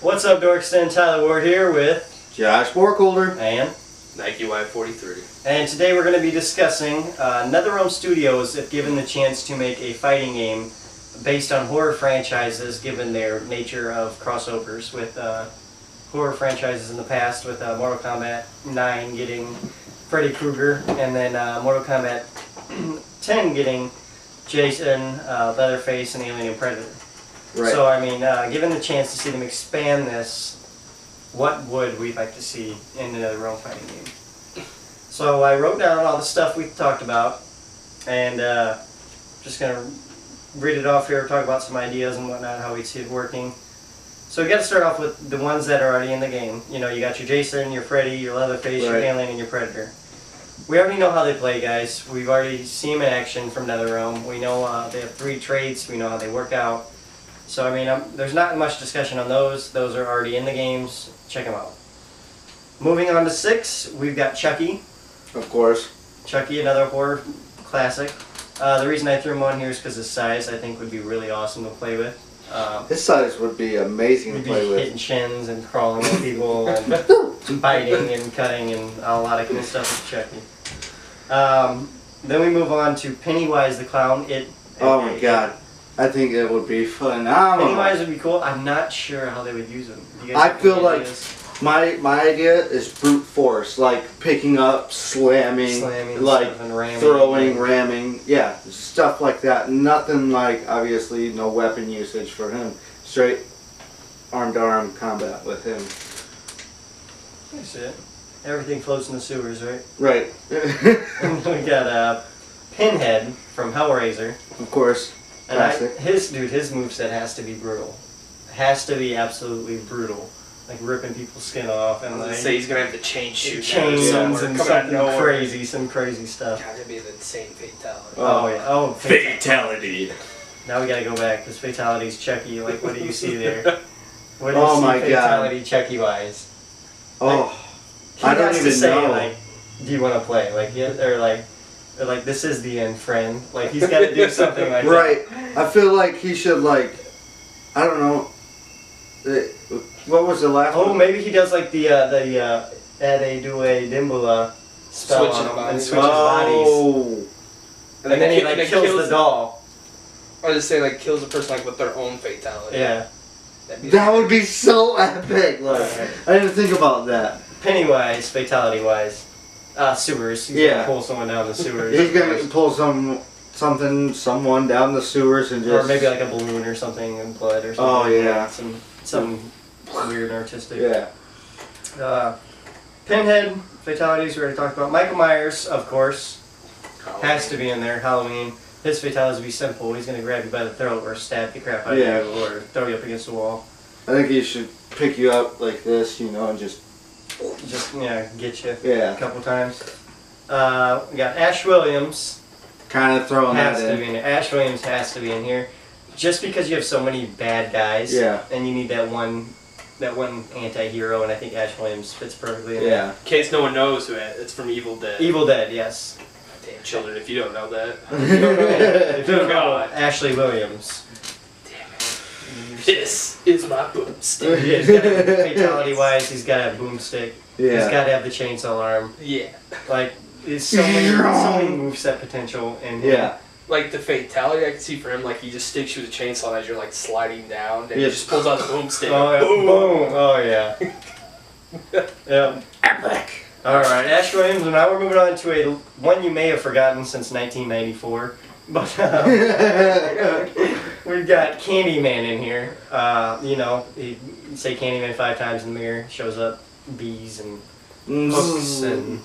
What's up, Dorkston? Tyler Ward here with Josh Borkholder and Nike Y43. And today we're going to be discussing NetherRealm Studios, if given the chance to make a fighting game based on horror franchises, given their nature of crossovers with horror franchises in the past, with Mortal Kombat 9 getting Freddy Krueger, and then Mortal Kombat 10 getting Jason, Leatherface, and Alien and Predator. Right. So, I mean, given the chance to see them expand this, what would we like to see in another NetherRealm fighting game? So I wrote down all the stuff we talked about, and just going to read it off here, talk about some ideas and whatnot, how we see it working. So we got to start off with the ones that are already in the game. You know, you got your Jason, your Freddy, your Leatherface, your Alien, and your Predator. We already know how they play, guys. We've already seen them in action from NetherRealm. We know they have 3 traits. We know how they work out. So, I mean, there's not much discussion on those. Those are already in the games. Check them out. Moving on to 6, we've got Chucky. Of course. Chucky, another horror classic. The reason I threw him on here is because his size, I think, would be really awesome to play with. His size would be amazing to play with. Hitting shins and crawling with people and biting and cutting and a lot of cool stuff with Chucky. Then we move on to Pennywise the Clown. Oh my god. I think it would be phenomenal. Pennywise would be cool. I'm not sure how they would use him. I feel like my idea is brute force, like picking up, slamming like ramming, throwing, ramming, yeah, stuff like that. Nothing like, obviously, no weapon usage for him. Straight arm-to-arm combat with him. That's it. Everything floats in the sewers, right? Right. And we got Pinhead from Hellraiser. Of course. Classic. And his moveset has to be brutal. Has to be absolutely brutal. Like ripping people's skin off and like. Say he's gonna have the chain shoot. Chains and something crazy, some crazy stuff. God, that'd be an insane fatality. Oh yeah. Oh, fatality. Now we gotta go back because fatality's Chucky. Like, what do you see there? What do you oh see my fatality god. Chucky wise? Oh, Like, I don't even say, know. Like, do you want to play? Like, yeah, or like this is the end, friend. Like, he's got to do something like right. that. I feel like he should, like, I don't know. What was the last one? Oh, maybe he does like the Ade Due Dimbula spell on him and switches bodies. And then he like kills the doll. Or just say like kills a person like with their own fatality. Yeah. That would be so epic. Like, I didn't think about that. Pennywise, fatality wise, sewers. He's gonna pull someone down the sewers. He's gonna pull someone down the sewers and just. Or maybe like a balloon or something and blood or something. Oh yeah. Some weird artistic. Yeah. Pinhead, fatalities we already talked about. Michael Myers, of course, has to be in there. Halloween. His fatalities would be simple. He's going to grab you by the throat or stab the crap out of you or throw you up against the wall. I think he should pick you up like this, you know, and just get you a couple times. We got Ash Williams. Kind of throwing that in. Ash Williams has to be in here. Just because you have so many bad guys, and you need that one anti-hero, and I think Ash Williams fits perfectly in there. In case no one knows who it's from Evil Dead. Evil Dead, yes. Damn children, if you don't know that. If you don't know Ashley Williams. Damn it. This is my boomstick. Fatality-wise, he's got to have boomstick. Yeah. He's got to have the chainsaw arm. Yeah. Like, there's so many moveset potential in him. Yeah. Like the fatality I can see for him, like he just sticks you with a chainsaw as you're like sliding down, and he just pulls out the boomstick. Oh yeah. Boom! Oh yeah. Yeah. Epic. All right, Ash Williams, and now we're moving on to one you may have forgotten since 1994, but we've got Candyman in here. You know, you say Candyman 5 times in the mirror, shows up bees and hooks and.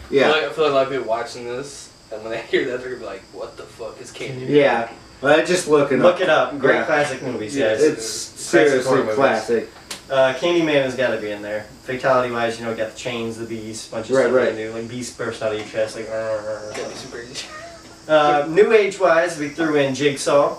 Yeah. I feel like a lot of people watching this. And when they hear that, they're going to be like, what the fuck is Candyman? Yeah. Well, just look it up. Look it up. Great classic movies, guys. It's seriously classic. Candyman has got to be in there. Fatality-wise, you know, got the chains, the bees, bunch of stuff you can do. Like, bees burst out of your chest, like, That'd be super easy. New Age-wise, we threw in Jigsaw.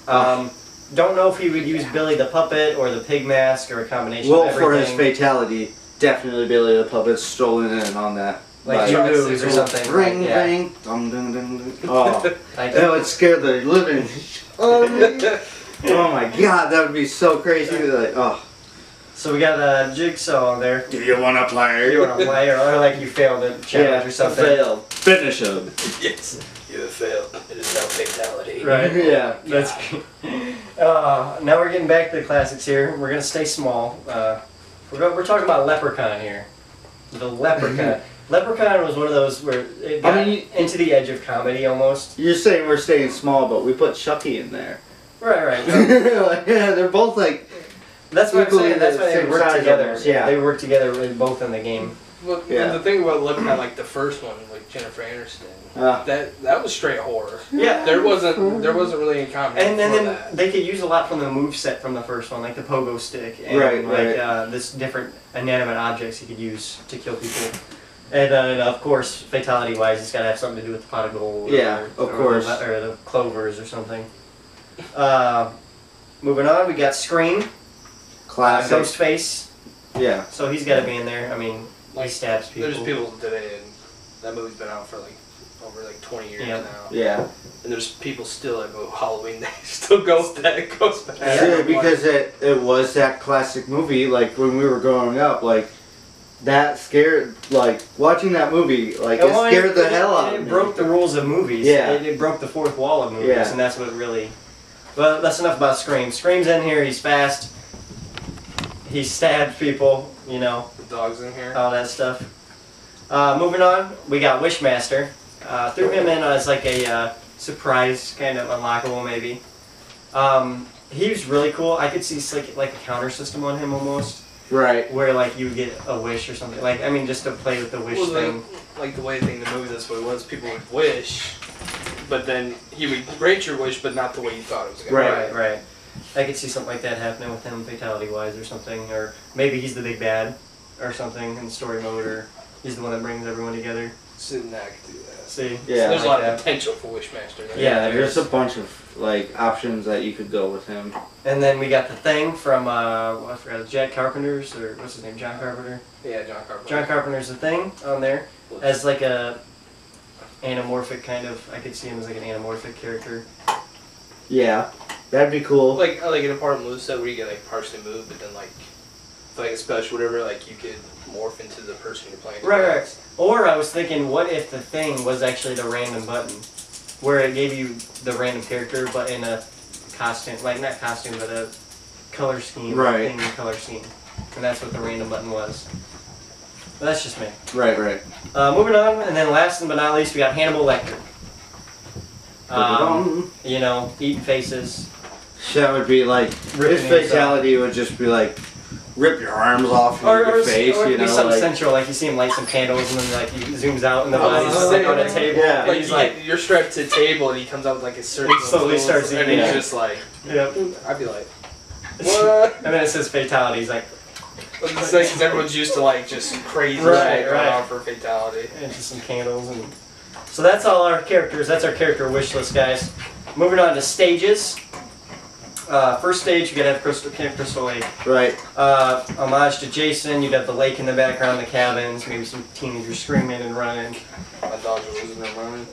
Don't know if he would use Billy the Puppet or the Pig Mask or a combination of everything. Well, for his fatality, definitely Billy the Puppet's strolling in on that. Like you lose or something. Ring, ring, dum, dum, dum, dum. Oh, that would scare the living. Oh my god, that would be so crazy. Like, oh. So we got a Jigsaw there. Do you want to play? You want to play, or like you failed a challenge or something. Failed. Finish him. Yes, you have failed. It is now fatality. Right. Yeah. That's. Now we're getting back to the classics here. We're gonna stay small. We're talking about Leprechaun here. The Leprechaun. Leprechaun was one of those where it got into the edge of comedy almost. You're saying we're staying small, but we put Chucky in there. Right. Like, yeah, they're both like. That's what I'm saying. That's why they same work size together. almost, yeah. They work together both in the game. Well, Yeah. the thing about looking at like the first one, like Jennifer Aniston, that was straight horror. Yeah. There wasn't really any comedy. And then that. they could use a lot from the move set from the first one, like the pogo stick and Right. this different inanimate objects you could use to kill people. And of course, fatality-wise, it's got to have something to do with the pot of gold. Yeah, of course. Or the clovers or something. Moving on, we got Scream. Classic. Ghostface. Yeah. So he's got to be in there. I mean, he stabs people. There's people today, and that movie's been out for like over like 20 years now. Yeah. And there's people still that go Halloween, they still go with that Ghostface. Yeah, because it was that classic movie, like when we were growing up, like that scared, like watching that movie, like it scared the hell out of me. It broke the rules of movies. Yeah. It broke the fourth wall of movies, Yeah. and that's what really. Well, that's enough about Scream. Scream's in here. He's fast. He stabs people. You know. The dog's in here. All that stuff. Moving on, we got Wishmaster. Threw him in as like a surprise, kind of unlockable maybe. He was really cool. I could see like a counter system on him almost. Right. Where like you would get a wish or something. Like I mean, just to play with the wish thing. Like the way the movie, that's what it was. People would wish, but then he would grant your wish, but not the way you thought it was going to be. Right. I could see something like that happening with him, fatality-wise, or something. Or maybe he's the big bad, or something in story mode, or he's the one that brings everyone together. So now I could do that. See? Yeah. So there's like a lot that. of potential for Wishmaster. There. Yeah, There's a bunch of like options that you could go with him. And then we got the Thing from I forgot, Jack Carpenter's, or what's his name, John Carpenter. Yeah, John Carpenter. John Carpenter's The Thing on there as like a anamorphic kind of. I could see him as like an anamorphic character. Yeah, that'd be cool. Like an apartment move set where you get like partially moved, but then like for like a special whatever, like you could morph into the person you're playing. Right. Or I was thinking, what if the Thing was actually the random button, where it gave you the random character, but in a costume, like not costume, but a color scheme. Right. Thing color scheme, and that's what the random button was. But that's just me. Right. Moving on, and then last but not least, we got Hannibal Lecter. You know, eating faces. That would be like his fatality would just be like rip your arms off your face. Or You it'd be know, something like, central, like you see him light some candles, and then like he zooms out, and the body's sitting on a table. Yeah. And he's like, you're strapped to a table, and he comes out with like a circle. He slowly starts and eating he's it. just like, yep. I'd be like, what? And then it says fatality. He's like, It's like 'cause everyone's used to like just crazy Right, shit going right. on for fatality. and just some candles, and so that's all our characters. That's our character wish list, guys. Moving on to stages. First stage, you gotta have Camp Crystal Lake. right. Homage to Jason. You'd have the lake in the background, the cabins, maybe some teenagers screaming and running. My dogs are losing their mind.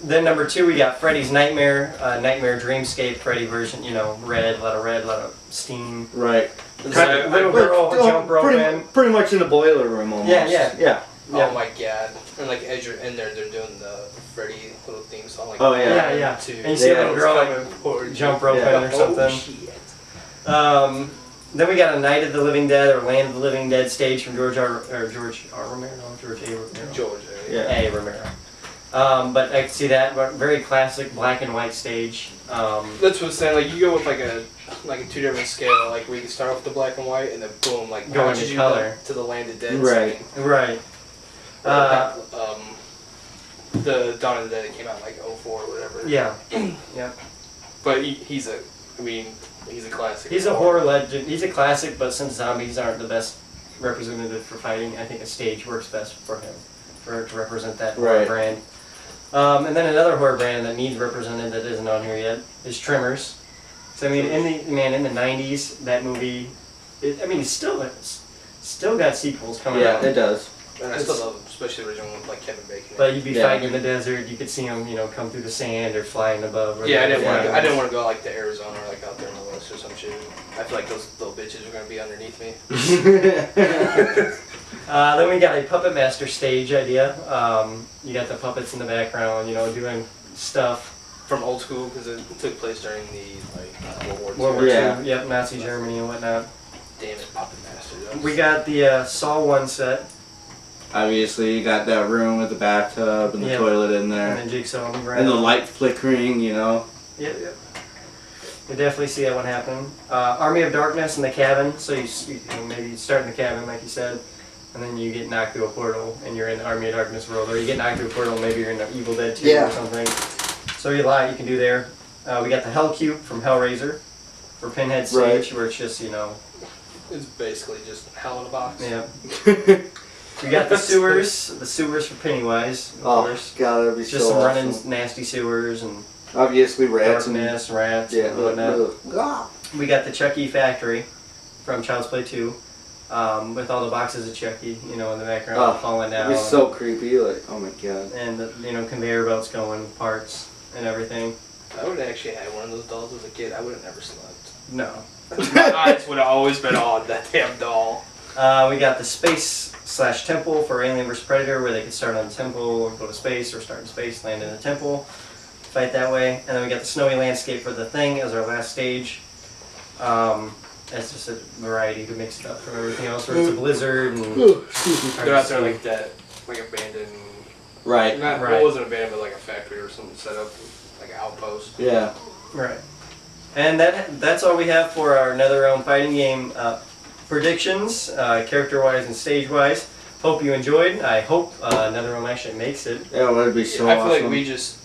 Then number 2, we got Freddy's Nightmare, Nightmare Dreamscape, Freddy version. You know, red, a lot of steam. Right. Little girl jump rope in. Pretty much in the boiler room almost. Yeah. Oh my god! And like as you're in there, they're doing the Freddy little theme song. Like, Oh, yeah. Yeah. Two. And you see a little girl like jump rope in or something. Oh shit! Then we got a Night of the Living Dead or Land of the Living Dead stage from George A. Romero. George. A. Romero. But I can see that, but very classic black and white stage. That's what I'm saying. Like you go with like a 2 different scale, like where you can start off with the black and white, and then boom, like Go launches into you color. to the Land of Dead. Right. scene. Right. The Dawn of the Dead that came out in like 04 or whatever. Yeah. But he's a classic. He's a horror legend. He's a classic, but since zombies aren't the best representative for fighting, I think a stage works best for him, to represent that horror brand. And then another horror brand that needs represented that isn't on here yet is Tremors. So I mean, in the 90s, that movie, it's still got sequels coming out. Yeah, it does. And I still love them, especially the original ones like Kevin Bacon. But you'd be fighting in the desert. You could see them, come through the sand or flying above. Yeah, I didn't want to go like to Arizona or like out there in the west or some shit. I feel like those little bitches are gonna be underneath me. Then we got a Puppet Master stage idea. You got the puppets in the background, doing stuff. From old school, because it took place during the World War II. World War II. Yep, Nazi Germany and whatnot. Damn it, Puppet Master. We got the Saw 1 set. Obviously, you got that room with the bathtub and the toilet in there. And then Jigsaw on the ground. And the light flickering, Yep. You definitely see that one happening. Army of Darkness in the cabin. So maybe you start in the cabin, like you said, and then you get knocked through a portal, and you're in the Army of Darkness world. Or you get knocked through a portal, maybe you're in the Evil Dead 2 or something. So a lot you can do there. We got the Hell Cube from Hellraiser for Pinhead stage, where it's just, It's basically just hell in a box. Yeah. We got the sewers for Pennywise, of course. God, that'd be just so some awesome. running nasty sewers and obviously rats darkness, rats, and whatnot. We got the Chucky factory from Child's Play 2, with all the boxes of Chucky, in the background falling down. It'd be so creepy, like, oh my god. And the conveyor belts going, parts and everything. I would have actually had one of those dolls as a kid. I would have never slept. No. My eyes would have always been on that damn doll. We got the space/temple for Alien vs Predator, where they could start on the temple, go to space, or start in space, land in the temple, fight that way. And then we got the snowy landscape for The Thing as our last stage. That's just a variety to mix it up from everything else, where it's a blizzard and they're out there like that, like abandoned. Right. It wasn't abandoned, but like a factory or something set up, like an outpost. Yeah. Right. And that's all we have for our NetherRealm fighting game predictions, character-wise and stage-wise. Hope you enjoyed. I hope NetherRealm actually makes it. Yeah, that'd be so awesome. I feel like we just